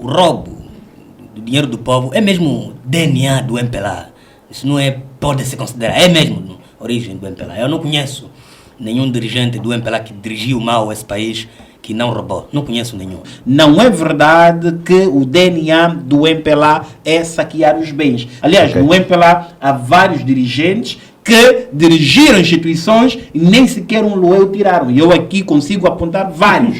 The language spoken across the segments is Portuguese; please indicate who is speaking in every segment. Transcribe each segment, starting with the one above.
Speaker 1: o roubo do dinheiro do povo é mesmo DNA do MPLA. Isso não é, pode se considerar, é mesmo a origem do MPLA. Eu não conheço nenhum dirigente do MPLA que dirigiu mal esse país que não roubou. Não conheço nenhum.
Speaker 2: Não é verdade que o DNA do MPLA é saquear os bens. Aliás, no MPLA há vários dirigentes que dirigiram instituições e nem sequer um loeu tiraram. E eu aqui consigo apontar vários.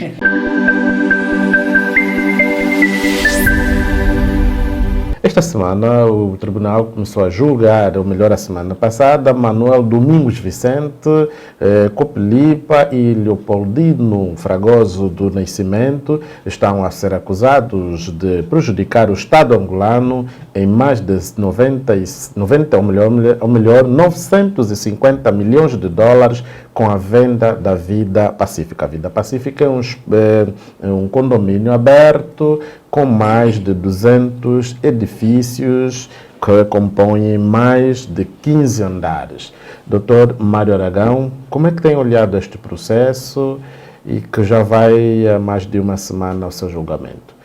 Speaker 3: Esta semana o tribunal começou a julgar, ou melhor, a semana passada, Manuel Domingos Vicente, Copelipa e Leopoldino Fragoso do Nascimento estão a ser acusados de prejudicar o Estado angolano em mais de 950 milhões de dólares com a venda da Vida Pacífica. A Vida Pacífica é um condomínio aberto com mais de 200 edifícios que compõem mais de 15 andares. Dr. Mário Aragão, como é que tem olhado este processo e que já vai há mais de uma semana ao seu julgamento?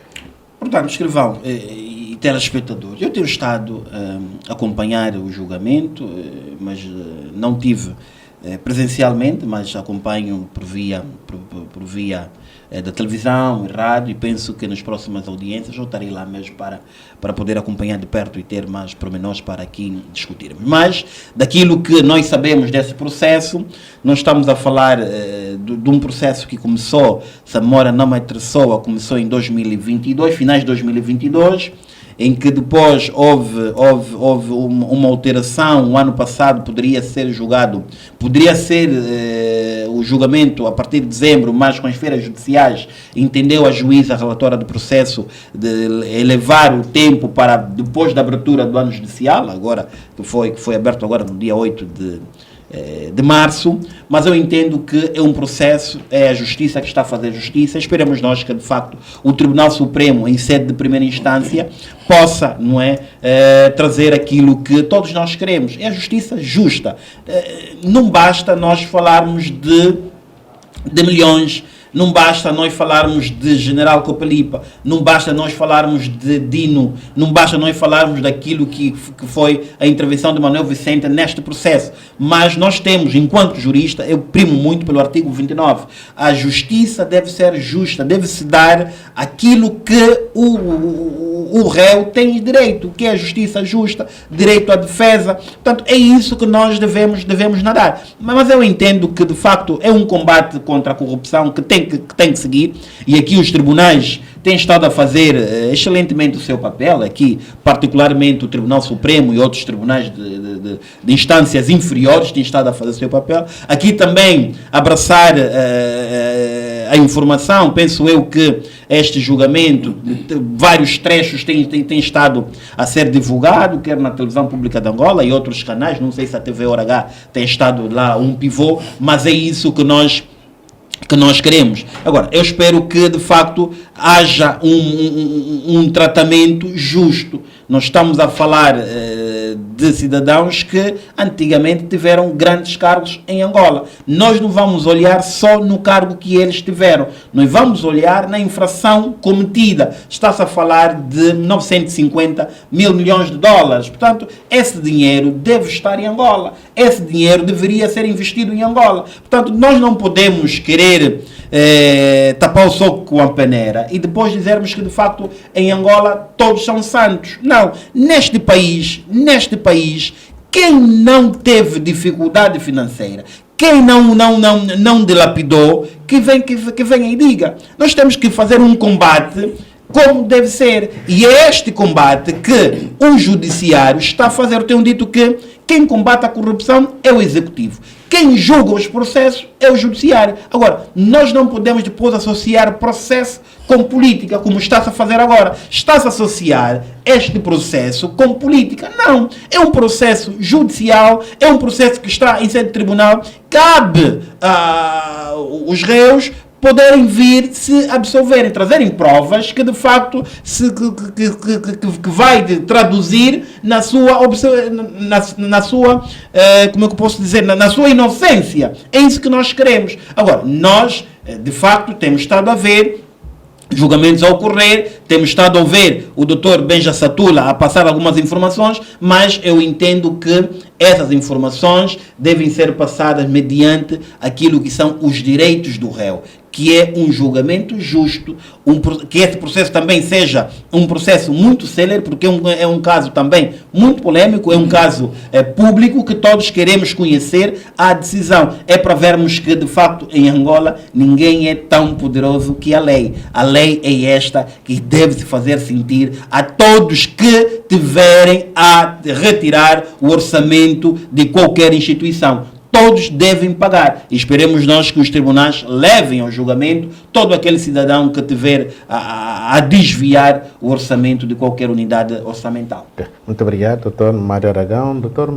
Speaker 2: Portanto, escrivão e telespectadores, eu tenho estado a acompanhar o julgamento, mas não tive presencialmente, mas acompanho por via da televisão e rádio, e penso que nas próximas audiências eu estarei lá mesmo para poder acompanhar de perto e ter mais pormenores para aqui discutirmos. Mas, daquilo que nós sabemos desse processo, nós estamos a falar de um processo que começou, se a memória não me atreçoa, começou em 2022, finais de 2022, em que depois houve uma alteração. O ano passado poderia ser o julgamento a partir de dezembro, mas com as feiras judiciais entendeu a juíza relatora do processo de elevar o tempo para depois da abertura do ano judicial, agora que foi aberto agora no dia 8 de março, mas eu entendo que é um processo, é a justiça que está a fazer justiça. Esperamos nós que, de facto, o Tribunal Supremo, em sede de primeira instância, possa, não é, trazer aquilo que todos nós queremos. É a justiça justa. Não basta nós falarmos de milhões, não basta nós falarmos de General Copelipa, não basta nós falarmos de Dino, não basta nós falarmos daquilo que foi a intervenção de Manuel Vicente neste processo. Mas nós temos, enquanto jurista, eu primo muito pelo artigo 29, a justiça deve ser justa, deve-se dar aquilo que o réu tem direito, que é a justiça justa, direito à defesa. Portanto, é isso que nós devemos nadar. Mas eu entendo que, de facto, é um combate contra a corrupção que tem que seguir, e aqui os tribunais têm estado a fazer excelentemente o seu papel, aqui particularmente o Tribunal Supremo e outros tribunais de instâncias inferiores têm estado a fazer o seu papel. Aqui também abraçar a informação, penso eu que este julgamento, vários trechos têm estado a ser divulgado, quer na televisão pública de Angola e outros canais, não sei se a TV Hora H tem estado lá um pivô, mas é isso que nós queremos. Agora, eu espero que, de facto, haja um tratamento justo. Nós estamos a falar de cidadãos que antigamente tiveram grandes cargos em Angola. Nós não vamos olhar só no cargo que eles tiveram. Nós vamos olhar na infração cometida. Está-se a falar de 950 mil milhões de dólares. Portanto, esse dinheiro deve estar em Angola. Esse dinheiro deveria ser investido em Angola. Portanto, nós não podemos querer tapar o soco com a peneira e depois dizermos que, de facto, em Angola todos são santos. Não. Neste país, quem não teve dificuldade financeira, quem não dilapidou, que venha e diga. Nós temos que fazer um combate como deve ser. E é este combate que o judiciário está a fazer. Eu tenho dito que quem combate a corrupção é o executivo. Quem julga os processos é o judiciário. Agora, nós não podemos depois associar processo com política, como está-se a fazer agora. Está-se a associar este processo com política. Não. É um processo judicial, é um processo que está em sede de tribunal. Cabe os réus poderem vir se absolverem, trazerem provas que de facto que vai traduzir na sua como é que eu posso dizer, na sua inocência. É isso que nós queremos. Agora, nós de facto temos estado a ver julgamentos a ocorrer, temos estado a ouvir o Dr. Benja Satula a passar algumas informações, mas eu entendo que essas informações devem ser passadas mediante aquilo que são os direitos do réu, que é um julgamento justo, que esse processo também seja um processo muito célere, porque é um caso também muito polêmico, é um caso público que todos queremos conhecer a decisão. É para vermos que, de facto, em Angola, ninguém é tão poderoso que a lei. A lei é esta que deve se fazer sentir a todos que tiverem a retirar o orçamento de qualquer instituição. Todos devem pagar. E esperemos nós que os tribunais levem ao julgamento todo aquele cidadão que tiver a desviar o orçamento de qualquer unidade orçamental.
Speaker 3: Muito obrigado, doutor Mário Aragão, doutor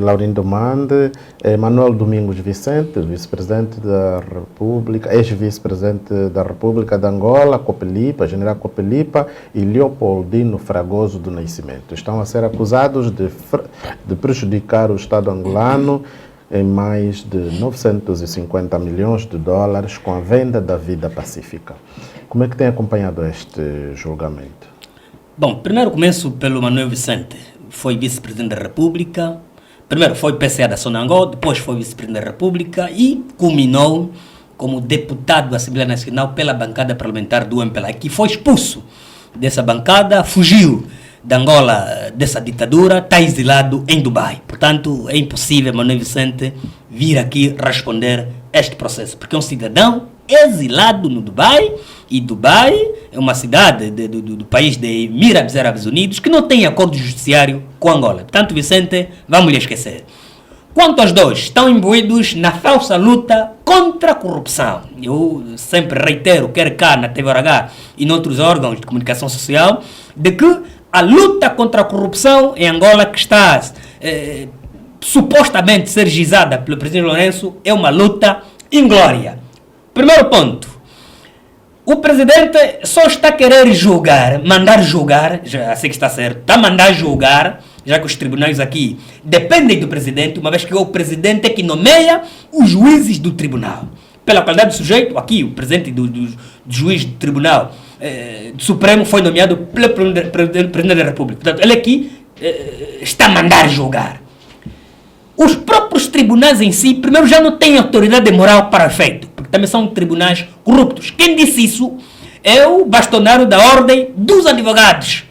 Speaker 3: Laurindo Mande, Manuel Domingos Vicente, vice-presidente da República, ex-vice-presidente da República de Angola, Copelipa, general Copelipa, e Leopoldino Fragoso do Nascimento. Estão a ser acusados de prejudicar o Estado angolano em mais de 950 milhões de dólares com a venda da vida pacífica. Como é que tem acompanhado este julgamento?
Speaker 1: Bom, primeiro começo pelo Manuel Vicente. Foi vice-presidente da República. Primeiro foi PCA da Sonangol, depois foi vice-presidente da República e culminou como deputado da Assembleia Nacional pela bancada parlamentar do MPLA, que foi expulso dessa bancada, fugiu de Angola, dessa ditadura, está exilado em Dubai. Portanto, é impossível Manuel Vicente vir aqui responder este processo, porque é um cidadão exilado no Dubai, e Dubai é uma cidade do país de Emirados Árabes Unidos que não tem acordo judiciário com Angola. Portanto, Vicente, vamos lhe esquecer. Quanto aos dois, estão imbuídos na falsa luta contra a corrupção. Eu sempre reitero, quer cá na TVH e noutros órgãos de comunicação social, de que a luta contra a corrupção em Angola, que está supostamente ser gizada pelo presidente Lourenço, é uma luta inglória. Primeiro ponto, o presidente só está a querer julgar, mandar julgar, já sei que está certo, está a mandar julgar, já que os tribunais aqui dependem do presidente, uma vez que é o presidente que nomeia os juízes do tribunal. Pela qualidade do sujeito, aqui o presidente do juiz do tribunal do Supremo foi nomeado pelo presidente da República. Portanto, ele aqui está a mandar julgar. Os próprios tribunais em si, primeiro, já não têm autoridade moral para efeito, porque também são tribunais corruptos. Quem disse isso é o bastonário da Ordem dos Advogados.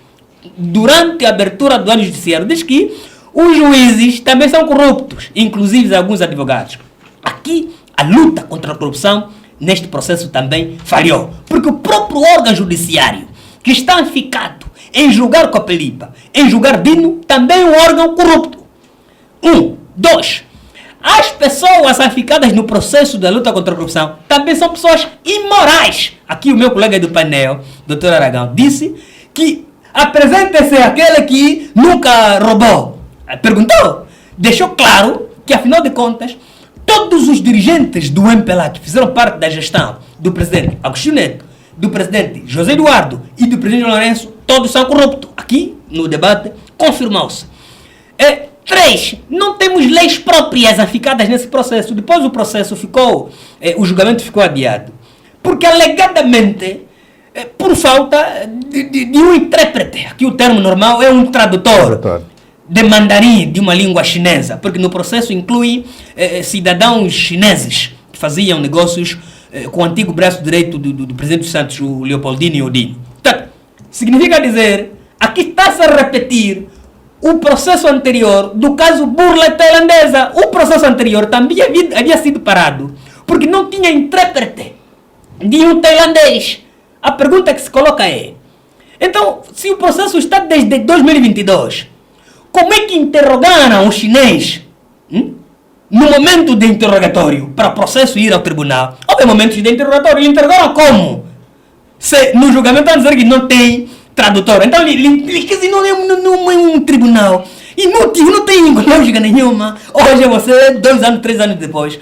Speaker 1: Durante a abertura do ano judiciário, diz que os juízes também são corruptos, inclusive alguns advogados. Aqui, a luta contra a corrupção neste processo também falhou, porque o próprio órgão judiciário, que está ficado em julgar Copelipa, em julgar Dino, também é um órgão corrupto. 2. As pessoas ficadas no processo da luta contra a corrupção também são pessoas imorais. Aqui o meu colega do painel, Dr. Aragão, disse que apresenta-se aquele que nunca roubou. Perguntou, deixou claro que, afinal de contas, todos os dirigentes do MPLA que fizeram parte da gestão do presidente Agostinho Neto, do presidente José Eduardo e do presidente Lourenço, todos são corruptos. Aqui, no debate, confirmou-se. 3. Não temos leis próprias aficadas nesse processo. Depois o processo ficou, o julgamento ficou adiado. Porque, alegadamente, por falta de um intérprete, aqui o termo normal é um tradutor de mandarim de uma língua chinesa, porque no processo inclui cidadãos chineses que faziam negócios com o antigo braço direito do presidente dos Santos, o Leopoldino e o Dino. Portanto, significa dizer, aqui está-se a repetir o processo anterior do caso Burla tailandesa. O processo anterior também havia sido parado porque não tinha intérprete de um tailandês. A pergunta que se coloca é, então, se o processo está desde 2022, como é que interrogaram o chinês no momento de interrogatório para o processo ir ao tribunal? Houve momentos de interrogatório, interrogaram como? Se no julgamento a dizer que não tem tradutor, então não é um tribunal inútil, não tem lógica nenhuma. Hoje você, 2 anos, 3 anos depois,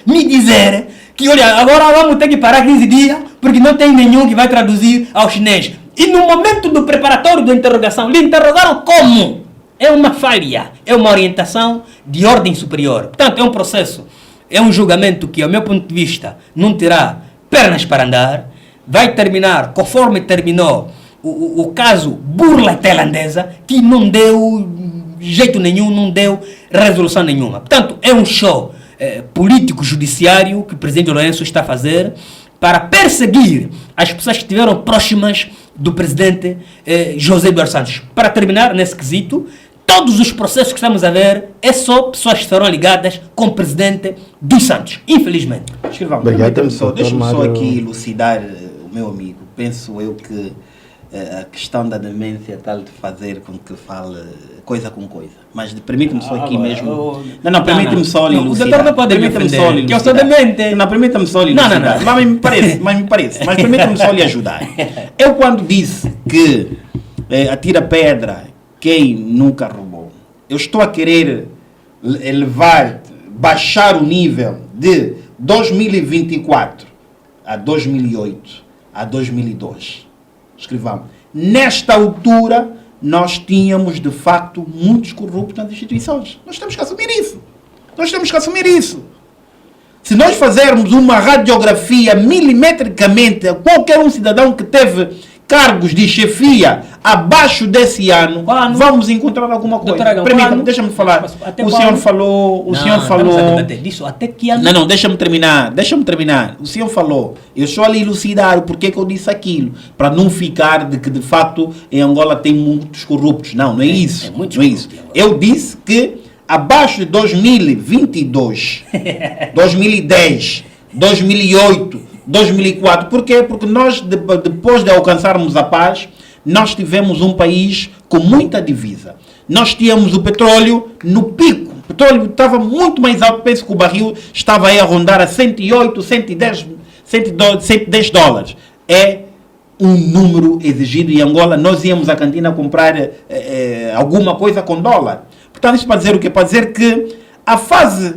Speaker 1: me dizer que, olha, agora vamos ter que parar 15 dias porque não tem nenhum que vai traduzir ao chinês. E no momento do preparatório da interrogação, lhe interrogaram como? É uma falha, é uma orientação de ordem superior. Portanto, é um processo, é um julgamento que, ao meu ponto de vista, não terá pernas para andar, vai terminar conforme terminou o caso burla tailandesa, que não deu jeito nenhum, não deu resolução nenhuma. Portanto, é um show político-judiciário que o presidente Lourenço está a fazer para perseguir as pessoas que estiveram próximas do presidente José Eduardo Santos. Para terminar, nesse quesito, todos os processos que estamos a ver é só pessoas que estarão ligadas com o presidente dos Santos, infelizmente.
Speaker 2: Escrivão,
Speaker 3: Obrigado,
Speaker 2: deixa-me só
Speaker 3: Mário.
Speaker 2: aqui elucidar o meu amigo. Penso eu que a questão da demência tal de fazer com que fale coisa com coisa. Mas permite-me só aqui mesmo. Não, permite-me só lhe elucidar.
Speaker 1: O doutor não pode me
Speaker 2: Permita-me só
Speaker 1: defender,
Speaker 2: lhe
Speaker 1: que eu sou
Speaker 2: elucidar.
Speaker 1: demente.
Speaker 2: Não, permita-me só lhe elucidar.
Speaker 1: Não.
Speaker 2: Mas me parece. Mas permita-me só lhe ajudar. Eu quando disse que atira pedra quem nunca roubou, eu estou a querer baixar o nível de 2024 a 2008 a 2002. Escrivamos. Nesta altura, nós tínhamos, de facto, muitos corruptos nas instituições. Nós temos que assumir isso. Se nós fizermos uma radiografia milimetricamente a qualquer um cidadão que teve cargos de chefia abaixo desse ano, vamos encontrar alguma coisa. Permita-me, deixa-me falar. O senhor falou...
Speaker 1: Disso, até que ano?
Speaker 2: Não, deixa-me terminar. O senhor falou, eu só lhe elucidar o porquê que eu disse aquilo, para não ficar de que, de fato, em Angola tem muitos corruptos. Não é isso. Não é isso. Eu disse que abaixo de 2022, 2010, 2008, 2004. Por quê? Porque nós, depois de alcançarmos a paz, nós tivemos um país com muita divisa. Nós tínhamos o petróleo no pico. O petróleo estava muito mais alto. Penso que o barril estava aí a rondar a 108, 110 dólares. É um número exigido em Angola. Nós íamos à cantina comprar alguma coisa com dólar. Portanto, isso para dizer o quê? Para dizer que a fase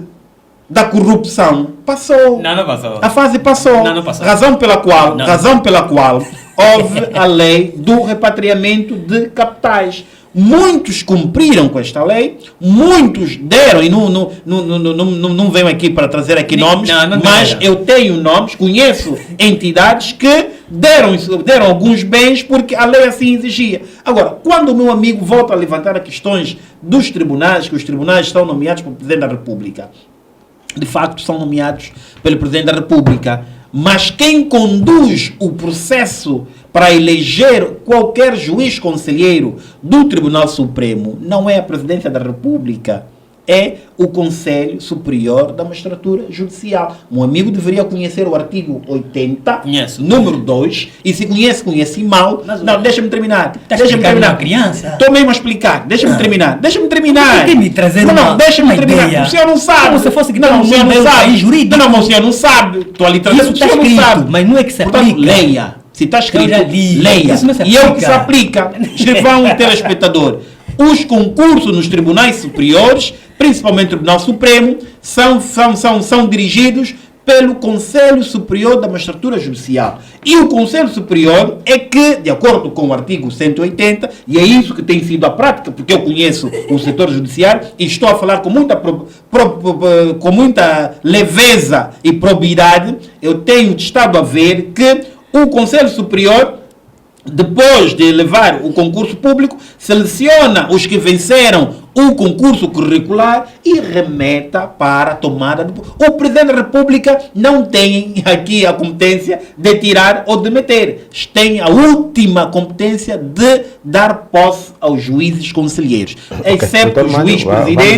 Speaker 2: da corrupção passou.
Speaker 1: Não passou.
Speaker 2: A fase passou.
Speaker 1: Não passou.
Speaker 2: Razão pela qual houve a lei do repatriamento de capitais. Muitos cumpriram com esta lei, muitos deram, e não venho aqui para trazer aqui nomes, mas eu tenho nomes, conheço entidades que deram alguns bens porque a lei assim exigia. Agora, quando o meu amigo volta a levantar as questões dos tribunais, que os tribunais são nomeados pelo Presidente da República, de facto são nomeados pelo Presidente da República, mas quem conduz o processo para eleger qualquer juiz conselheiro do Tribunal Supremo não é a Presidência da República, é o Conselho Superior da Magistratura Judicial. Um amigo deveria conhecer o artigo 80,
Speaker 1: Conheço.
Speaker 2: número 2, e se conhece mal. Não, deixa-me terminar. Deixa-me terminar.
Speaker 1: Criança.
Speaker 2: Estou mesmo a explicar. Deixa-me terminar. Deixa-me terminar.
Speaker 1: Por que me trazer
Speaker 2: Não, deixa-me terminar.
Speaker 1: ideia?
Speaker 2: O senhor não sabe.
Speaker 1: Como se fosse que
Speaker 2: não, o senhor não sabe.
Speaker 1: jurídico.
Speaker 2: Não, o senhor não sabe. Estou ali trazendo.
Speaker 1: Isso
Speaker 2: O
Speaker 1: está
Speaker 2: senhor não
Speaker 1: escrito,
Speaker 2: sabe.
Speaker 1: mas não é que se
Speaker 2: Portanto,
Speaker 1: aplica.
Speaker 2: leia. Se está escrito,
Speaker 1: Eu já li.
Speaker 2: leia.
Speaker 1: Isso não se
Speaker 2: E é o que
Speaker 1: aplica.
Speaker 2: se aplica. Escrevam o telespectador. Os concursos nos tribunais superiores, principalmente o Tribunal Supremo, são dirigidos pelo Conselho Superior da Magistratura Judicial. E o Conselho Superior é que, de acordo com o artigo 180, e é isso que tem sido a prática, porque eu conheço o setor judiciário e estou a falar com muita leveza e probidade, eu tenho estado a ver que o Conselho Superior, depois de levar o concurso público, seleciona os que venceram o concurso curricular e remeta para a tomada do... O Presidente da República não tem aqui a competência de tirar ou de meter. Tem a última competência de dar posse aos juízes conselheiros. Excepto o juiz-presidente...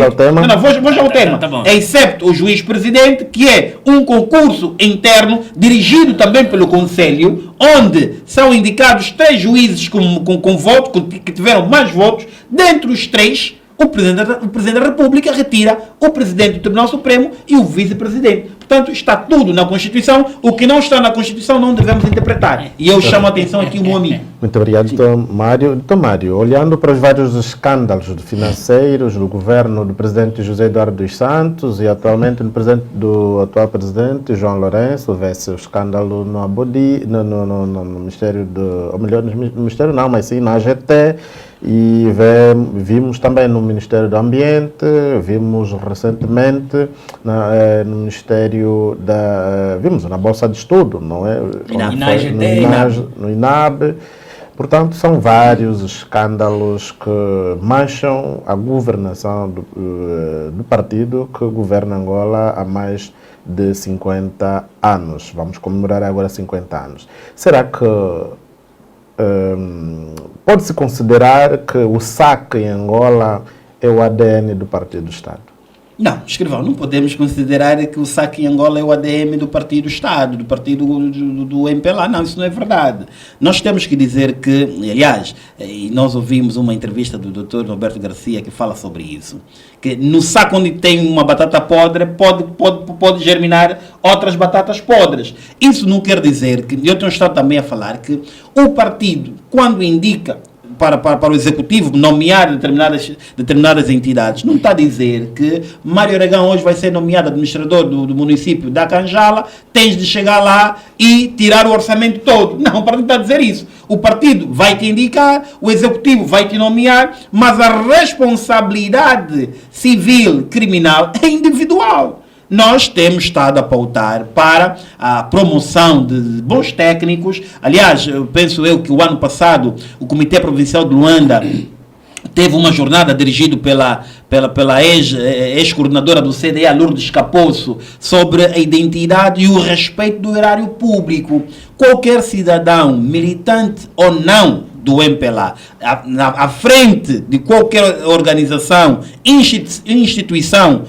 Speaker 2: Vou já ao tema.
Speaker 1: Tá bom.
Speaker 2: Excepto o juiz-presidente, que é um concurso interno dirigido também pelo Conselho, onde são indicados 3 juízes com voto, que tiveram mais votos. Dentre os 3, o Presidente da República retira o Presidente do Tribunal Supremo e o Vice-Presidente. Portanto, está tudo na Constituição. O que não está na Constituição não devemos interpretar. E eu chamo a atenção aqui o meu amigo.
Speaker 3: Muito obrigado, Mário. Então, Mário, olhando para os vários escândalos financeiros do governo do presidente José Eduardo dos Santos e atualmente do atual presidente João Lourenço, houve esse escândalo no Abodi, no Ministério ou melhor, no Ministério não, mas sim na AGT, e vimos também no Ministério do Ambiente, vimos recentemente no Ministério vimos na Bolsa de Estudo, não é? No INAB. Portanto, são vários escândalos que mancham a governação do partido que governa Angola há mais de 50 anos. Vamos comemorar agora 50 anos. Será que pode-se considerar que o saque em Angola é o ADN do Partido do Estado?
Speaker 2: Não, escrivão, não podemos considerar que o saque em Angola é o ADM do Partido do Estado, do partido do MPLA. Não, isso não é verdade. Nós temos que dizer que, aliás, e nós ouvimos uma entrevista do Dr. Roberto Garcia que fala sobre isso, que no saco onde tem uma batata podre pode germinar outras batatas podres. Isso não quer dizer que, eu tenho estado também a falar que o partido, quando indica para o executivo nomear determinadas entidades, não está a dizer que Mário Aragão hoje vai ser nomeado administrador do município da Canjala, tens de chegar lá e tirar o orçamento todo. Não, o partido está a dizer isso. O partido vai te indicar, o executivo vai te nomear, mas a responsabilidade civil criminal é individual. Nós temos estado a pautar para a promoção de bons técnicos. Aliás, penso eu que o ano passado o Comitê Provincial de Luanda teve uma jornada dirigida pela ex-coordenadora do CDA, Lourdes Caposso, sobre a identidade e o respeito do erário público. Qualquer cidadão, militante ou não, do MPLA, à frente de qualquer organização, instituição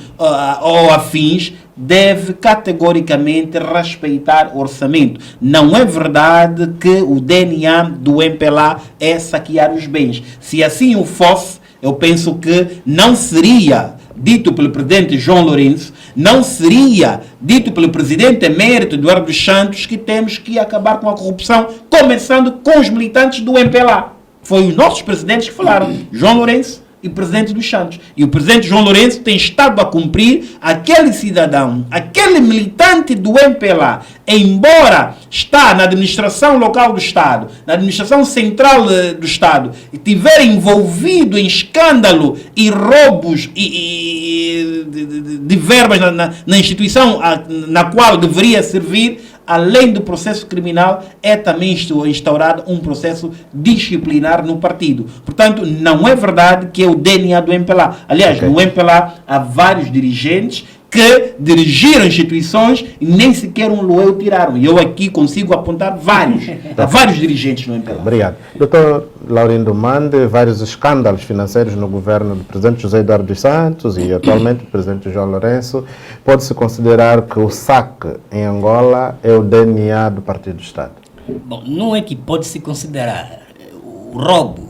Speaker 2: ou afins, deve categoricamente respeitar o orçamento. Não é verdade que o DNA do MPLA é saquear os bens. Se assim o fosse, eu penso que não seria dito pelo presidente João Lourenço, não seria dito pelo presidente emérito Eduardo dos Santos que temos que acabar com a corrupção, começando com os militantes do MPLA. Foi os nossos presidentes que falaram, João Lourenço e presidente dos Santos. E o presidente João Lourenço tem estado a cumprir aquele cidadão, aquele militante do MPLA, embora está na administração local do Estado, na administração central do Estado, e estiver envolvido em escândalo e roubos de verbas na instituição na qual deveria servir, além do processo criminal, é também instaurado um processo disciplinar no partido. Portanto, não é verdade que é o DNA do MPLA. Aliás, no MPLA há vários dirigentes que dirigiram instituições e nem sequer um loeu tiraram. E eu aqui consigo apontar vários dirigentes no MPLA.
Speaker 3: Obrigado. Doutor Laurindo Mande, vários escândalos financeiros no governo do presidente José Eduardo dos Santos e atualmente do presidente João Lourenço. Pode-se considerar que o saque em Angola é o DNA do Partido do Estado?
Speaker 1: Bom, não é que pode-se considerar. O roubo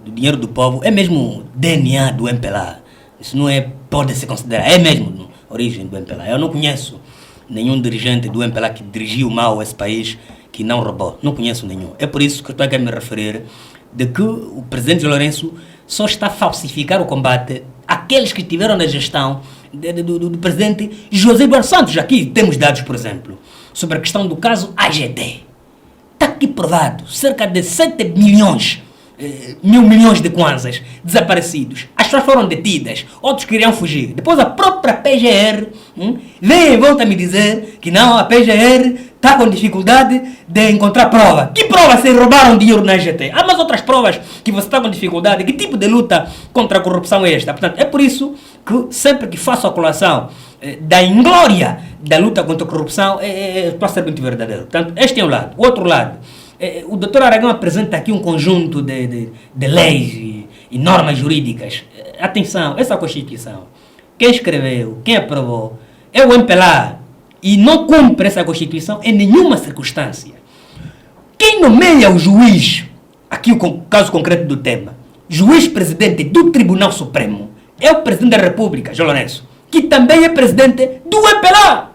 Speaker 1: do dinheiro do povo é mesmo DNA do MPLA. Isso não é pode-se considerar, é mesmo origem do MPLA. Eu não conheço nenhum dirigente do MPLA que dirigiu mal esse país que não roubou. Não conheço nenhum. É por isso que estou aqui a me referir de que o presidente Lourenço só está a falsificar o combate àqueles que estiveram na gestão do presidente José Eduardo Santos. Aqui temos dados, por exemplo, sobre a questão do caso AGT. Está aqui provado. Cerca de 7 milhões, mil milhões de kwanzas desaparecidos. As pessoas foram detidas, outros queriam fugir. Depois a própria PGR vem e volta a me dizer que não, a PGR está com dificuldade de encontrar prova. Que prova se roubaram dinheiro na AGT? Há mais outras provas que você está com dificuldade. Que tipo de luta contra a corrupção é esta? Portanto, é por isso que sempre que faço a colação da inglória da luta contra a corrupção, estou a ser muito verdadeiro. Portanto, este é um lado. O outro lado, o Dr. Aragão apresenta aqui um conjunto de leis e normas jurídicas. Atenção, essa Constituição, quem escreveu, quem aprovou, é o MPLA e não cumpre essa Constituição em nenhuma circunstância. Quem nomeia o juiz, aqui o caso concreto do tema, juiz-presidente do Tribunal Supremo, é o presidente da República, João Lourenço, que também é presidente do MPLA.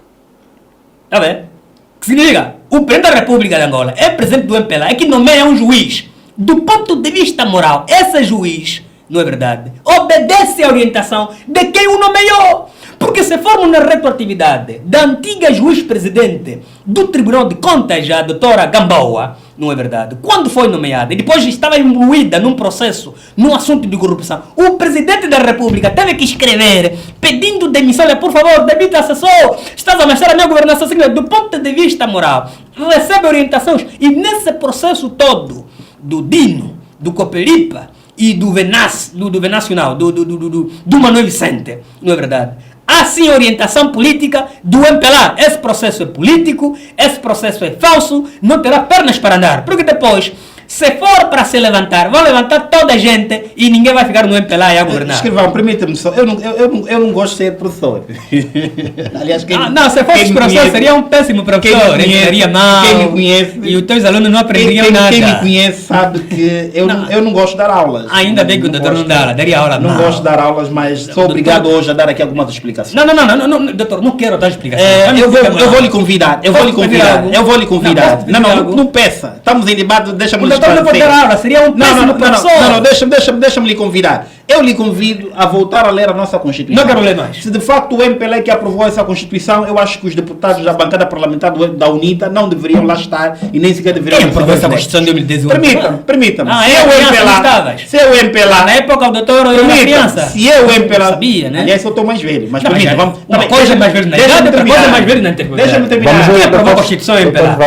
Speaker 1: Tá vendo? O que significa? o Presidente da República de Angola é presidente do MPLA, é que nomeia um juiz. Do ponto de vista moral, esse juiz, não é verdade, obedece à orientação de quem o nomeou. Porque se formos na retroatividade da antiga juiz-presidente do Tribunal de Contas, a doutora Gamboa, não é verdade, quando foi nomeada e depois estava imbuída num processo, num assunto de corrupção, o Presidente da República teve que escrever pedindo demissão, por favor, demita assessor, estás a mexer a minha governação. Do ponto de vista moral, recebe orientações e nesse processo todo do Dino, do Copelipa e do Venacional, do Manuel Vicente, não é verdade? Há sim orientação política do MPLA. Esse processo é político, esse processo é falso, não terá pernas para andar. Porque depois, se for para se levantar, vão levantar toda a gente e ninguém vai ficar no MPLA e a governar.
Speaker 2: Escrivão, permita-me só, eu não gosto de ser professor. Aliás,
Speaker 1: não, se fosse professor seria um péssimo professor, seria mal.
Speaker 2: Quem me conhece,
Speaker 1: e os teus alunos não aprenderiam nada.
Speaker 2: Quem me conhece sabe que eu não gosto de dar aulas.
Speaker 1: Ainda bem que o doutor não dá aula, daria aula
Speaker 2: não. Não gosto de dar aulas, mas sou obrigado hoje a dar aqui algumas explicações.
Speaker 1: Não, doutor, não quero dar explicações.
Speaker 2: Eu vou lhe convidar. Não peça. Estamos em debate, deixa-me
Speaker 1: não pode dar aula, seria um péssimo professor.
Speaker 2: Não, deixa-me lhe convidar. Eu lhe convido a voltar a ler a nossa Constituição.
Speaker 1: Não quero ler mais.
Speaker 2: Se de facto o MPLA que aprovou essa Constituição, eu acho que os deputados da bancada parlamentar da UNITA não deveriam lá estar e nem sequer deveriam...
Speaker 1: Quem aprovou essa Constituição de 2018?
Speaker 2: Permita-me.
Speaker 1: Se é o MPLA... Na época o doutor eu era criança.
Speaker 2: Se é o MPLA...
Speaker 1: Sabia, né?
Speaker 2: Aliás, eu estou mais velho, mas permita, vamos...
Speaker 1: Uma coisa é mais velho na idade, outra coisa é mais velho na antiguidade.
Speaker 2: Deixa-me terminar.
Speaker 1: Quem aprovou a Constituição MPLA?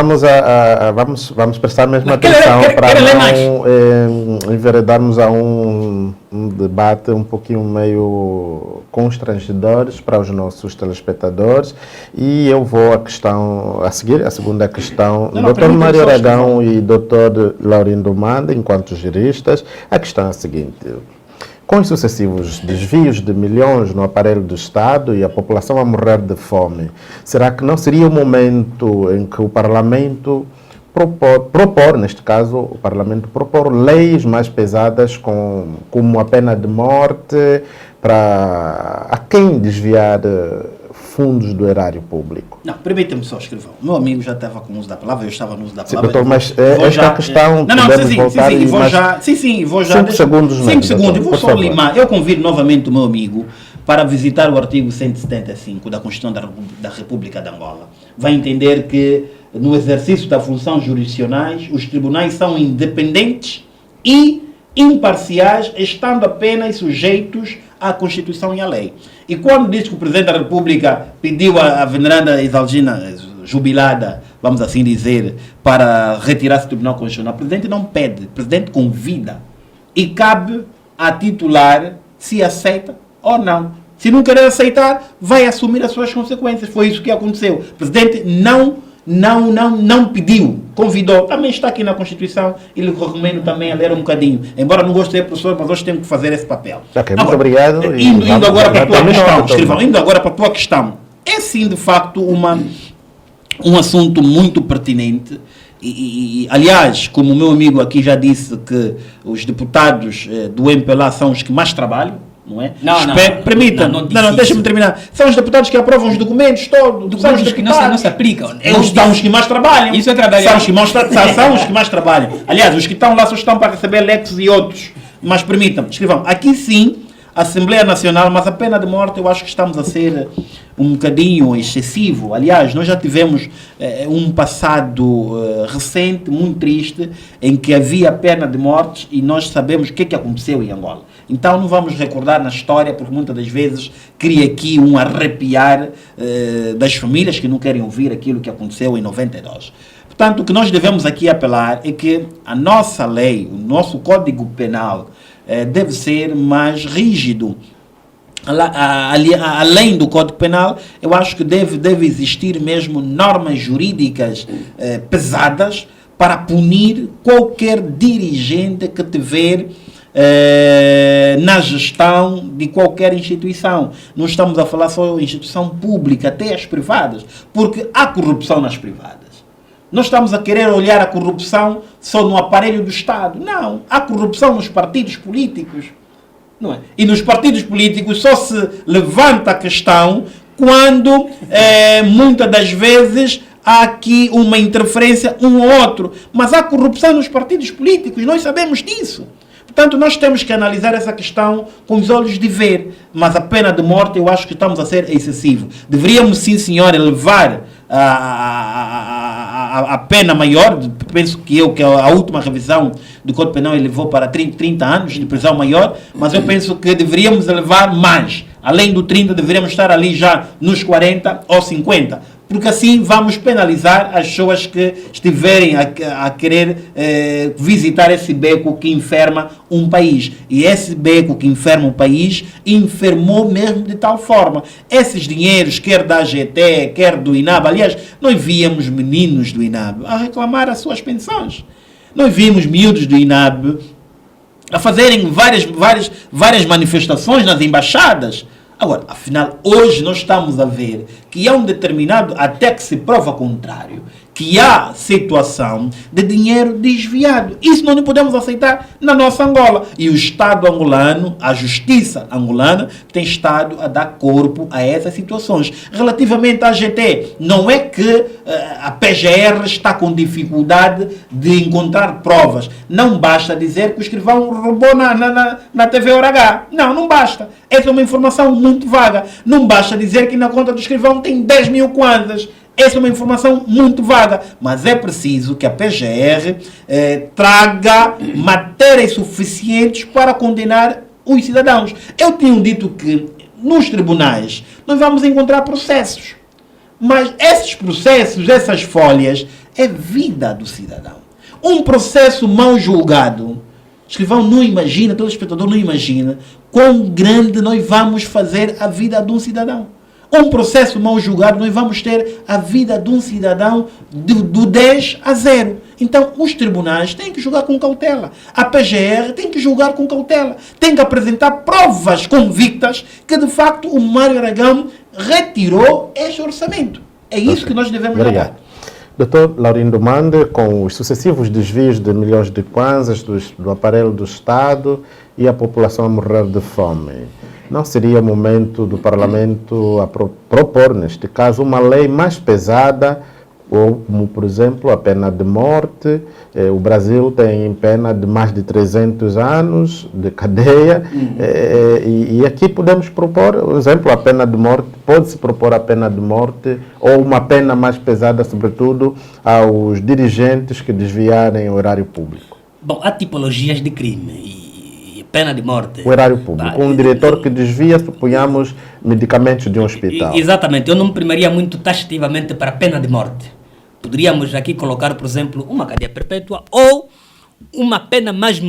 Speaker 3: Vamos prestar mesmo atenção para não enveredarmos a um debate um pouquinho meio constrangedores para os nossos telespectadores, e eu vou a seguir, a segunda questão. Dr. Mário Aragão e Dr. Laurindo Manda, enquanto juristas, a questão é a seguinte: com os sucessivos desvios de milhões no aparelho do Estado e a população a morrer de fome, será que não seria o momento em que o Parlamento propor, neste caso, o Parlamento propor leis mais pesadas como a pena de morte para a quem desviar fundos do erário público?
Speaker 2: Não, permita-me só, escrivão. Meu amigo já estava com o uso da palavra, eu estava no uso da palavra.
Speaker 3: Sim, doutor, mas esta questão...
Speaker 2: Vou já...
Speaker 3: 5 segundos mesmo.
Speaker 2: 5 segundos, eu vou só limar. Eu convido novamente o meu amigo para visitar o artigo 175 da Constituição da República de Angola. Vai entender que no exercício da função jurisdicionais, os tribunais são independentes e imparciais, estando apenas sujeitos à Constituição e à lei. E quando diz que o Presidente da República pediu à veneranda Isalgina, jubilada, vamos assim dizer, para retirar-se do Tribunal Constitucional, o Presidente não pede, o Presidente convida. E cabe a titular se aceita ou não. Se não querer aceitar, vai assumir as suas consequências. Foi isso que aconteceu. O Presidente não pediu, convidou. Também está aqui na Constituição e lhe recomendo também a ler um bocadinho. Embora não goste de ser professor, mas hoje tenho que fazer esse papel.
Speaker 3: Ok, muito obrigado.
Speaker 2: Indo agora para a tua questão, Escrivão, indo agora para a tua questão. É sim, de facto, um assunto muito pertinente. E, aliás, como o meu amigo aqui já disse, que os deputados do MPLA são os que mais trabalham, não é? Permita-me, deixa-me terminar. São os deputados que aprovam os documentos todos. São os
Speaker 1: que não se aplicam.
Speaker 2: São os que mais trabalham.
Speaker 1: Isso é trabalhar.
Speaker 2: São os que mais trabalham. Aliás, os que estão lá só estão para receber lex e outros. Mas permitam-me, escrevam. Aqui sim, Assembleia Nacional, mas a pena de morte eu acho que estamos a ser um bocadinho excessivo. Aliás, nós já tivemos um passado recente, muito triste, em que havia pena de morte e nós sabemos o que aconteceu em Angola. Então não vamos recordar na história, porque muitas das vezes cria aqui um arrepiar das famílias que não querem ouvir aquilo que aconteceu em 92. Portanto, o que nós devemos aqui apelar é que a nossa lei, o nosso Código Penal, deve ser mais rígido. Além do Código Penal, eu acho que deve existir mesmo normas jurídicas pesadas para punir qualquer dirigente que tiver na gestão de qualquer instituição. Não estamos a falar só de instituição pública, até as privadas, porque há corrupção nas privadas. Nós estamos a querer olhar a corrupção só no aparelho do Estado. Não, há corrupção nos partidos políticos. Não é? E nos partidos políticos só se levanta a questão quando, muitas das vezes, há aqui uma interferência um ou outro, mas há corrupção nos partidos políticos, nós sabemos disso. Portanto, nós temos que analisar essa questão com os olhos de ver, mas a pena de morte eu acho que estamos a ser excessivo. Deveríamos, sim senhor, elevar a pena maior, penso que a última revisão do Código Penal elevou para 30 anos de prisão maior, mas eu penso que deveríamos elevar mais. Além do 30, deveríamos estar ali já nos 40 ou 50. Porque assim vamos penalizar as pessoas que estiverem a querer visitar esse beco que enferma um país. E esse beco que enferma um país, enfermou mesmo de tal forma. Esses dinheiros, quer da AGT, quer do INAB, aliás, nós víamos meninos do INAB a reclamar as suas pensões. Nós vimos miúdos do INAB a fazerem várias manifestações nas embaixadas. Agora, afinal, hoje nós estamos a ver que há um determinado, até que se prova contrário, que há situação de dinheiro desviado. Isso nós não podemos aceitar na nossa Angola. E o Estado angolano, a justiça angolana, tem estado a dar corpo a essas situações. Relativamente à GT, não é que a PGR está com dificuldade de encontrar provas. Não basta dizer que o escrivão roubou na TV Hora H. Não basta. Essa é uma informação muito vaga. Não basta dizer que na conta do escrivão tem 10 mil kwanzas. Essa é uma informação muito vaga, mas é preciso que a PGR traga matérias suficientes para condenar os cidadãos. Eu tenho dito que nos tribunais nós vamos encontrar processos, mas esses processos, essas folhas, é vida do cidadão. Um processo mal julgado, escrivão não imagina, telespectador não imagina quão grande nós vamos fazer a vida de um cidadão. Um processo mal julgado, nós vamos ter a vida de um cidadão do 10 a 0. Então, os tribunais têm que julgar com cautela. A PGR tem que julgar com cautela. Tem que apresentar provas convictas que, de facto, o Mário Aragão retirou este orçamento. É isso que nós devemos
Speaker 3: Obrigado. Dr. Laurindo Mande, com os sucessivos desvios de milhões de kwanzas do aparelho do Estado e a população a morrer de fome, não seria momento do Parlamento propor, neste caso, uma lei mais pesada, como, por exemplo, a pena de morte? O Brasil tem pena de mais de 300 anos de cadeia, e aqui podemos propor, por exemplo, a pena de morte, pode-se propor a pena de morte ou uma pena mais pesada, sobretudo, aos dirigentes que desviarem o erário público.
Speaker 1: Bom, há tipologias de crime e pena de morte.
Speaker 3: O erário público. Um diretor que desvia, suponhamos, medicamentos de um hospital.
Speaker 1: Exatamente. Eu não me primaria muito taxativamente para a pena de morte. Poderíamos aqui colocar, por exemplo, uma cadeia perpétua ou uma pena mais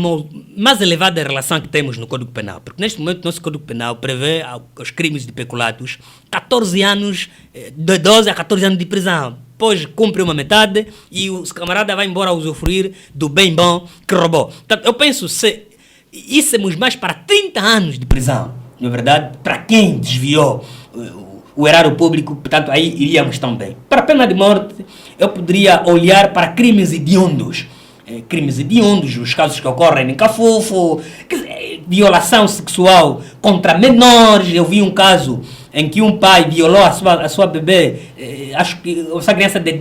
Speaker 1: elevada em relação ao que temos no Código Penal. Porque neste momento o nosso Código Penal prevê os crimes de peculatos 14 anos, de 12 a 14 anos de prisão. Depois cumpre uma metade e o camarada vai embora a usufruir do bem bom que roubou. Portanto, eu penso se íssemos mais para 30 anos de prisão, na verdade, para quem desviou o erário público, portanto, aí iríamos tão bem. Para a pena de morte, eu poderia olhar para crimes hediondos. Crimes hediondos, os casos que ocorrem em Cafufo, violação sexual contra menores. Eu vi um caso em que um pai violou a sua bebê, acho que essa criança de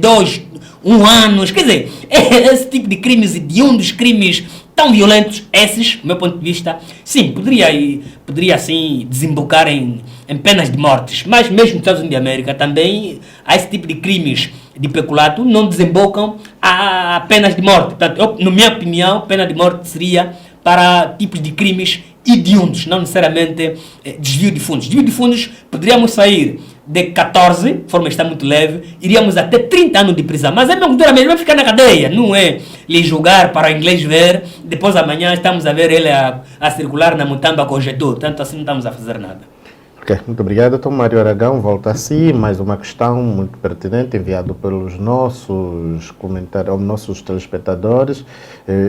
Speaker 1: 1 ano. Quer dizer, esse tipo de crimes hediondos, crimes tão violentos, esses, do meu ponto de vista, sim, poderia assim desembocar em penas de mortes. Mas mesmo nos Estados Unidos da América também há esse tipo de crimes de peculato, não desembocam a penas de morte. Portanto, na minha opinião, pena de morte seria para tipos de crimes hediondos, não necessariamente desvio de fundos. Desvio de fundos, poderíamos sair de 14, de forma que está muito leve, iríamos até 30 anos de prisão. Mas é mesmo dura mesmo, vai ficar na cadeia, não é lhe julgar para o inglês ver, depois amanhã estamos a ver ele a circular na Mutamba com o Getúlio. Portanto, assim não estamos a fazer nada.
Speaker 3: Ok, muito obrigado. Doutor Mário Aragão, volta a si. Mais uma questão muito pertinente enviada pelos nossos comentários, nossos telespectadores.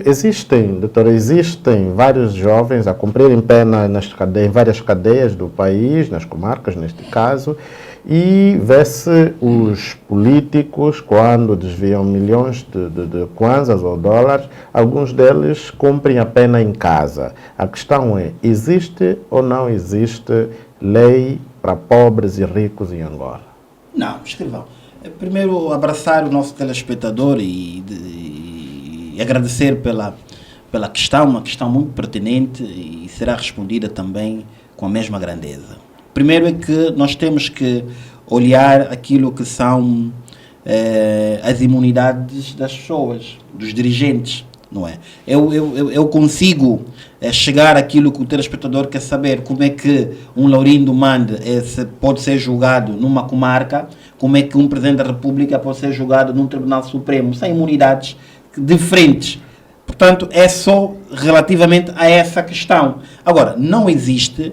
Speaker 3: Existem vários jovens a cumprirem pena em várias cadeias do país, nas comarcas neste caso, e vê-se os políticos, quando desviam milhões de kwanzas ou dólares, alguns deles cumprem a pena em casa. A questão é, existe ou não existe lei para pobres e ricos em Angola?
Speaker 2: Não, escrivão. Primeiro, abraçar o nosso telespectador e agradecer pela questão, uma questão muito pertinente e será respondida também com a mesma grandeza. Primeiro é que nós temos que olhar aquilo que são as imunidades das pessoas, dos dirigentes, não é? Eu consigo chegar àquilo que o telespectador quer saber, como é que um Laurindo Mande pode ser julgado numa comarca, como é que um Presidente da República pode ser julgado num Tribunal Supremo. São imunidades diferentes. Portanto, é só relativamente a essa questão. Agora, não existe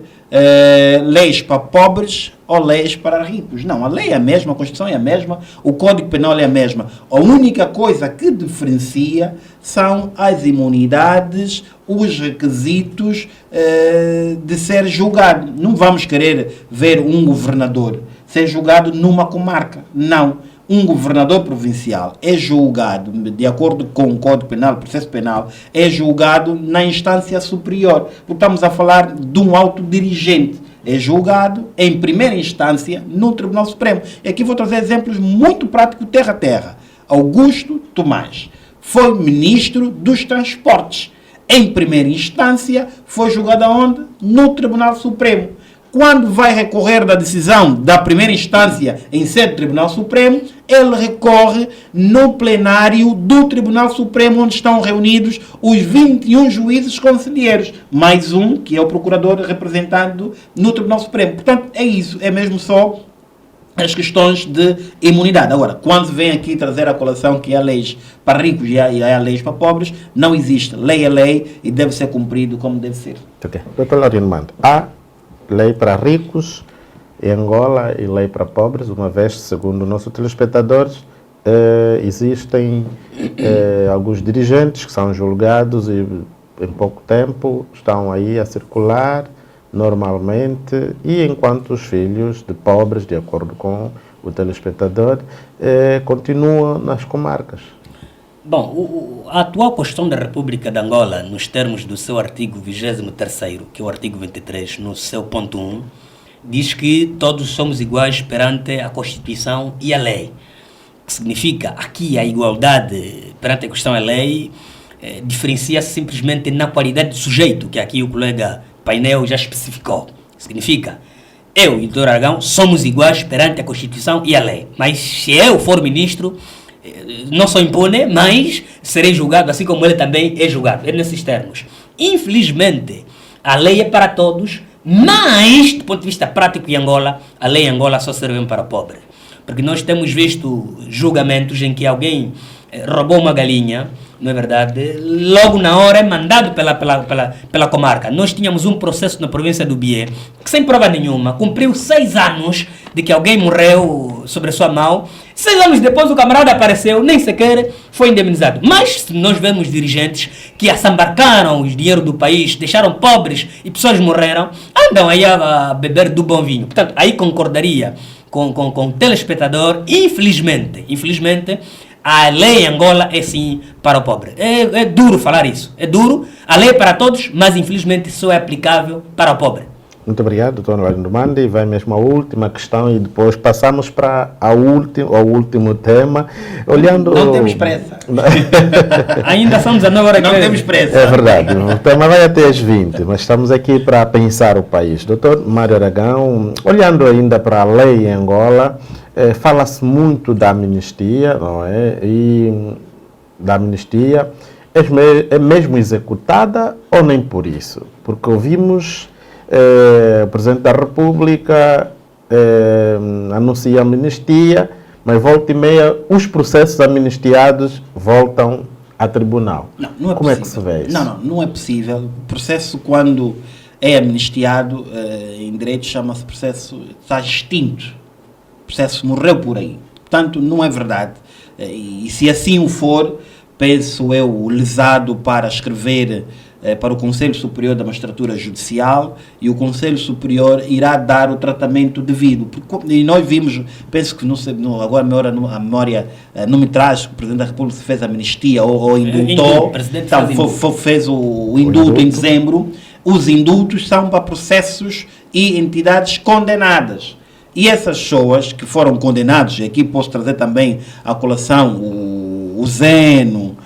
Speaker 2: leis para pobres ou leis para ricos. Não, a lei é a mesma, a Constituição é a mesma, o Código Penal é a mesma. A única coisa que diferencia são as imunidades, os requisitos de ser julgado. Não vamos querer ver um governador ser julgado numa comarca. Não. Um governador provincial é julgado, de acordo com o Código Penal, processo penal, é julgado na instância superior. Porque estamos a falar de um alto dirigente. É julgado em primeira instância no Tribunal Supremo. E aqui vou trazer exemplos muito práticos, terra a terra. Augusto Tomás foi ministro dos Transportes. Em primeira instância, foi julgado aonde? No Tribunal Supremo. Quando vai recorrer da decisão da primeira instância em sede do Tribunal Supremo, ele recorre no plenário do Tribunal Supremo, onde estão reunidos os 21 juízes conselheiros, mais um, que é o procurador representando no Tribunal Supremo. Portanto, é isso, é mesmo só as questões de imunidade. Agora, quando vem aqui trazer a colação que há leis para ricos e há leis para pobres, não existe. Lei é lei e deve ser cumprido como deve ser.
Speaker 3: Ok. Dr. Laurindo Mande, há lei para ricos em Angola e lei para pobres, uma vez, segundo nossos telespectadores, existem alguns dirigentes que são julgados e em pouco tempo estão aí a circular normalmente, e enquanto os filhos de pobres, de acordo com o telespectador, continuam nas comarcas.
Speaker 1: Bom, a atual Constituição da República de Angola, nos termos do seu artigo 23º, que é o artigo 23, no seu ponto 1, diz que todos somos iguais perante a Constituição e a lei. Que significa, aqui a igualdade perante a Constituição e a lei diferencia-se simplesmente na qualidade de sujeito, que aqui o colega Painel já especificou. Significa, eu e o Dr. Aragão somos iguais perante a Constituição e a lei. Mas se eu for ministro, não sou impune, mas serei julgado assim como ele também é julgado. É nesses termos. Infelizmente, a lei é para todos, mas, do ponto de vista prático em Angola, a lei em Angola só serve para pobre. Porque nós temos visto julgamentos em que alguém roubou uma galinha, não é verdade? Logo na hora é mandado pela comarca. Nós tínhamos um processo na província do Bié, que sem prova nenhuma, cumpriu 6 anos de que alguém morreu sobre a sua mão. 6 anos depois o camarada apareceu, nem sequer foi indemnizado. Mas se nós vemos dirigentes que assambarcaram o dinheiro do país, deixaram pobres e pessoas morreram, andam aí a beber do bom vinho. Portanto, aí concordaria com o telespectador. Infelizmente, a lei em Angola é sim para o pobre. É duro falar isso. É duro. A lei é para todos, mas infelizmente só é aplicável para o pobre.
Speaker 3: Muito obrigado, Dr. Laurindo Mande. Vai mesmo a última questão e depois passamos para ao último tema. Olhando...
Speaker 2: Não temos pressa.
Speaker 1: Ainda são 19 horas.
Speaker 2: Não temos pressa.
Speaker 3: É verdade. O tema vai até às 20, mas estamos aqui para pensar o país. Dr. Mário Aragão, olhando ainda para a lei em Angola, fala-se muito da amnistia, não é? E da amnistia é mesmo executada ou nem por isso? Porque ouvimos o Presidente da República anuncia amnistia, mas volta e meia os processos amnistiados voltam a tribunal.
Speaker 2: Não é
Speaker 3: Como
Speaker 2: possível.
Speaker 3: É que se vê isso?
Speaker 2: Não é possível. O processo, quando é amnistiado, em direito chama-se processo, está extinto. O processo morreu por aí. Portanto, não é verdade. E se assim o for, penso eu, o lesado para escrever para o Conselho Superior da Magistratura Judicial, e o Conselho Superior irá dar o tratamento devido. E nós vimos, penso que agora a memória não me traz, que o Presidente da República fez a amnistia ou indultou, fez o indulto em dezembro. Os indultos são para processos e entidades condenadas. E essas pessoas que foram condenados, aqui posso trazer também a colação o Zeno,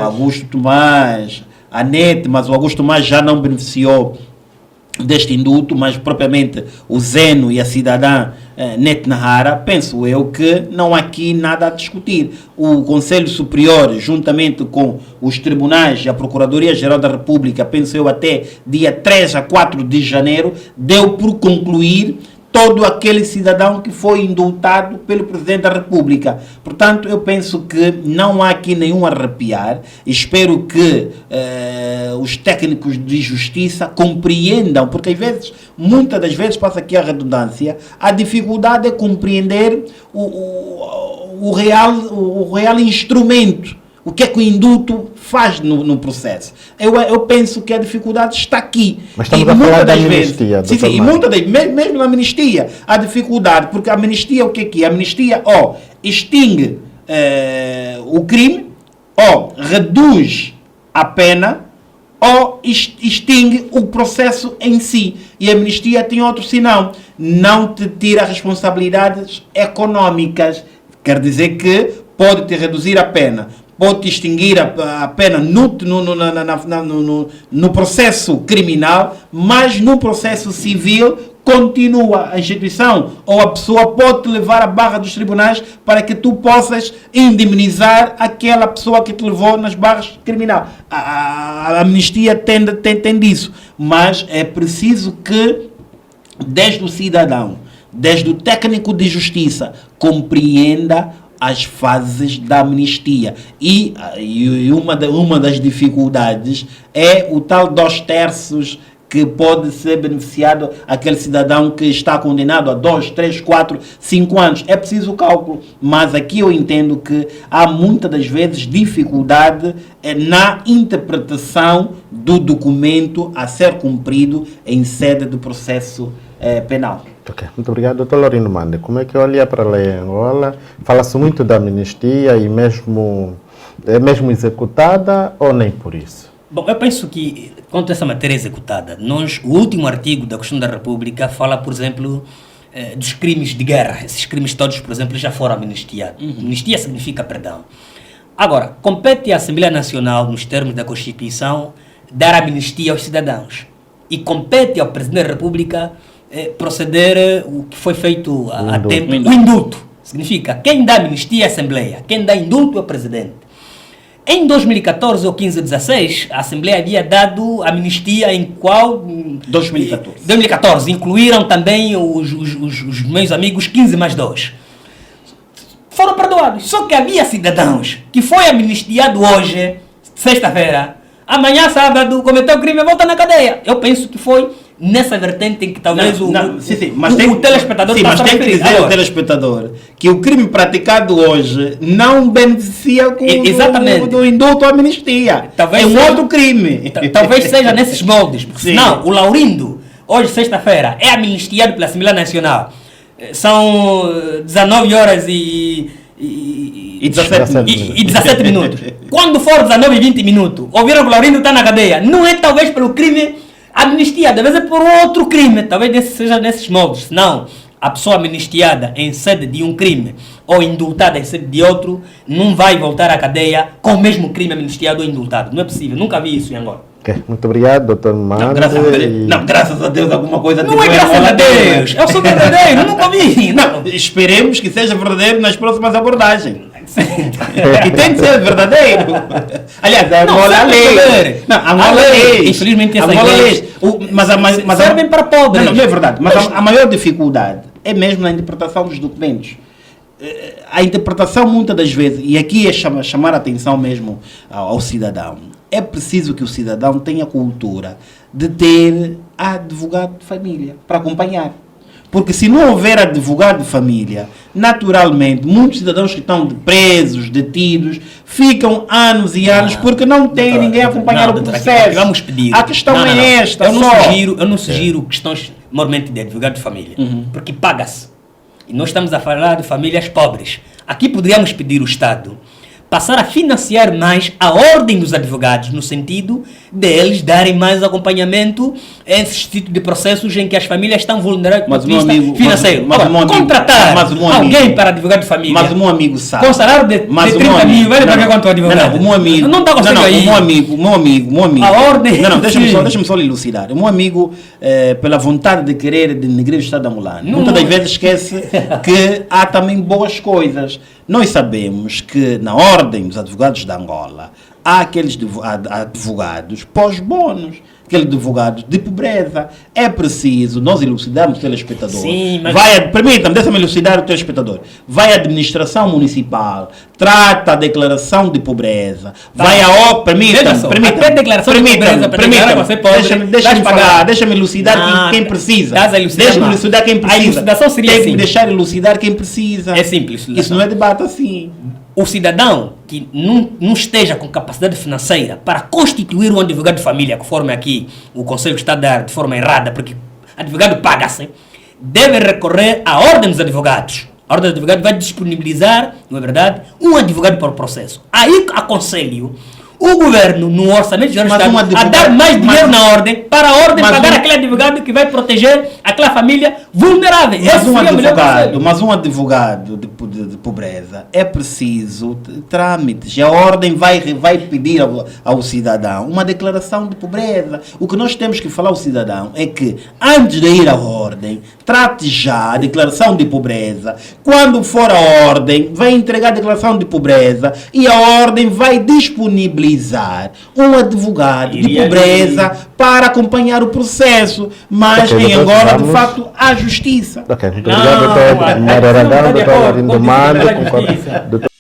Speaker 2: Augusto Tomás, a NET, mas o Augusto Tomás já não beneficiou deste indulto, mas propriamente o Zeno e a cidadã NET Nahara, penso eu que não há aqui nada a discutir. O Conselho Superior, juntamente com os tribunais e a Procuradoria-Geral da República, penso eu até dia 3 a 4 de janeiro, deu por concluir todo aquele cidadão que foi indultado pelo Presidente da República. Portanto, eu penso que não há aqui nenhum arrepiar. Espero que os técnicos de justiça compreendam, porque às vezes, muitas das vezes, passa aqui a redundância, a dificuldade é compreender o real instrumento. O que é que o indulto faz no processo? Eu penso que a dificuldade está aqui.
Speaker 3: Mas estamos a falar da amnistia.
Speaker 2: E muitas das vezes, mesmo na amnistia, a dificuldade, porque a amnistia, o que é que é? A amnistia, extingue o crime, reduz a pena, ou extingue o processo em si. E a amnistia tem outro sinal. Não te tira responsabilidades econômicas. Quer dizer que pode te reduzir a pena, pode extinguir a pena no processo criminal, mas no processo civil continua a instituição ou a pessoa pode te levar à barra dos tribunais para que tu possas indemnizar aquela pessoa que te levou nas barras criminais. A amnistia tem disso, mas é preciso que desde o cidadão, desde o técnico de justiça, compreenda as fases da amnistia. E uma das dificuldades é o tal 2/3 que pode ser beneficiado aquele cidadão que está condenado a 2, 3, 4, 5 anos. É preciso cálculo, mas aqui eu entendo que há muitas das vezes dificuldade na interpretação do documento a ser cumprido em sede do processo penal.
Speaker 3: Ok, muito obrigado. Dr. Laurindo Mande, como é que olha para a lei em Angola? Fala-se muito da amnistia e é mesmo executada ou nem por isso?
Speaker 1: Bom, eu penso que, quanto a essa matéria executada, o último artigo da Constituição da República fala, por exemplo, dos crimes de guerra. Esses crimes todos, por exemplo, já foram amnistiados. Amnistia significa perdão. Agora, compete à Assembleia Nacional, nos termos da Constituição, dar amnistia aos cidadãos. E compete ao Presidente da República proceder o que foi feito há tempo. O indulto. Significa, quem dá amnistia é a Assembleia, quem dá indulto é o Presidente. Em 2014 ou 15 ou 16, a Assembleia havia dado amnistia em qual... 2014. Incluíram também os meus amigos 15 mais 2. Foram perdoados. Só que havia cidadãos que foi amnistiado hoje, sexta-feira, amanhã, sábado, cometeu crime e volta na cadeia. Eu penso que foi nessa vertente em que talvez o telespectador
Speaker 2: mas tem que dizer ao telespectador que o crime praticado hoje não beneficia do indulto à amnistia. É um outro crime.
Speaker 1: Talvez seja nesses moldes. Porque senão, o Laurindo, hoje, sexta-feira, é amnistiado pela Assembleia Nacional. São 19 horas e 17 minutos. Quando for 19 e 20 minutos, ouviram que o Laurindo está na cadeia. Não é talvez pelo crime amnistiado, às vezes é por outro crime, talvez seja nesses moldes. Senão, a pessoa amnistiada em sede de um crime ou indultada em sede de outro não vai voltar à cadeia com o mesmo crime amnistiado ou indultado. Não é possível, nunca vi isso em Angola.
Speaker 3: Okay. Muito obrigado, Dr. Mande.
Speaker 2: Graças a Deus alguma coisa...
Speaker 1: Não é graças a Deus, eu sou verdadeiro, nunca vi.
Speaker 2: Não, esperemos que seja verdadeiro nas próximas abordagens. E tem de ser verdadeiro. Aliás, Angola lei. Angola lei.
Speaker 1: Infelizmente essa lei.
Speaker 2: Mas
Speaker 1: servem para pobres.
Speaker 2: Não é verdade. Mas a maior dificuldade é mesmo na interpretação dos documentos. A interpretação muitas das vezes, e aqui é chamar a atenção mesmo ao cidadão, é preciso que o cidadão tenha cultura de ter advogado de família para acompanhar. Porque se não houver advogado de família, naturalmente, muitos cidadãos que estão presos, detidos, ficam anos e anos porque não tem ninguém a acompanhar o processo.
Speaker 1: Vamos pedir.
Speaker 2: A questão é esta.
Speaker 1: Eu não sugiro questões mormente de advogado de família, porque paga-se. E nós estamos a falar de famílias pobres. Aqui poderíamos pedir o Estado passar a financiar mais a ordem dos advogados, no sentido deles darem mais acompanhamento a esse tipo de processos em que as famílias estão vulneráveis do ponto de vista financeiro. Contratar alguém para advogado de família,
Speaker 2: mas o meu amigo sabe,
Speaker 1: com salário de 30 mil, vai pagar quanto advogado?
Speaker 2: O meu amigo
Speaker 1: não está conseguindo aí.
Speaker 2: O meu amigo.
Speaker 1: A ordem.
Speaker 2: Não, deixa-me só lhe elucidar. O meu amigo, pela vontade de querer denegrir o Estado angolano, muitas das vezes esquece que há também boas coisas. Nós sabemos que na ordem dos advogados da Angola há aqueles advogados pós-bônus, aqueles advogados de pobreza. É preciso nós elucidarmos o telespectador.
Speaker 1: Sim, mas...
Speaker 2: Permita-me, deixa-me elucidar o telespectador. Vai a administração municipal, trata a declaração de pobreza. Vai a permita-me.
Speaker 1: Até declaração de pobreza para declarar você pobre,
Speaker 2: deixa-me elucidar quem precisa. Deixa-me elucidar quem precisa.
Speaker 1: A elucidação seria
Speaker 2: Tem
Speaker 1: assim.
Speaker 2: que deixar elucidar quem precisa.
Speaker 1: É simples.
Speaker 2: Isso não é debate assim.
Speaker 1: O cidadão que não esteja com capacidade financeira para constituir um advogado de família, conforme aqui o Conselho está a dar de forma errada, porque advogado paga-se, deve recorrer à ordem dos advogados. A ordem dos advogados vai disponibilizar, não é verdade, um advogado para o processo. Aí aconselho o governo, no orçamento geral do Estado, a dar mais dinheiro na ordem, para a ordem pagar aquele advogado que vai proteger aquela família vulnerável.
Speaker 2: Mas um advogado de pobreza é preciso trâmites. E a ordem vai pedir ao cidadão uma declaração de pobreza. O que nós temos que falar ao cidadão é que, antes de ir à ordem, trate já a declaração de pobreza. Quando for a ordem, vai entregar a declaração de pobreza e a ordem vai disponibilizar um advogado de pobreza para acompanhar o processo. Mas em Angola, de facto, há justiça.
Speaker 3: Ok, muito obrigado, doutor Mário Aragão, doutor Laurindo Mando.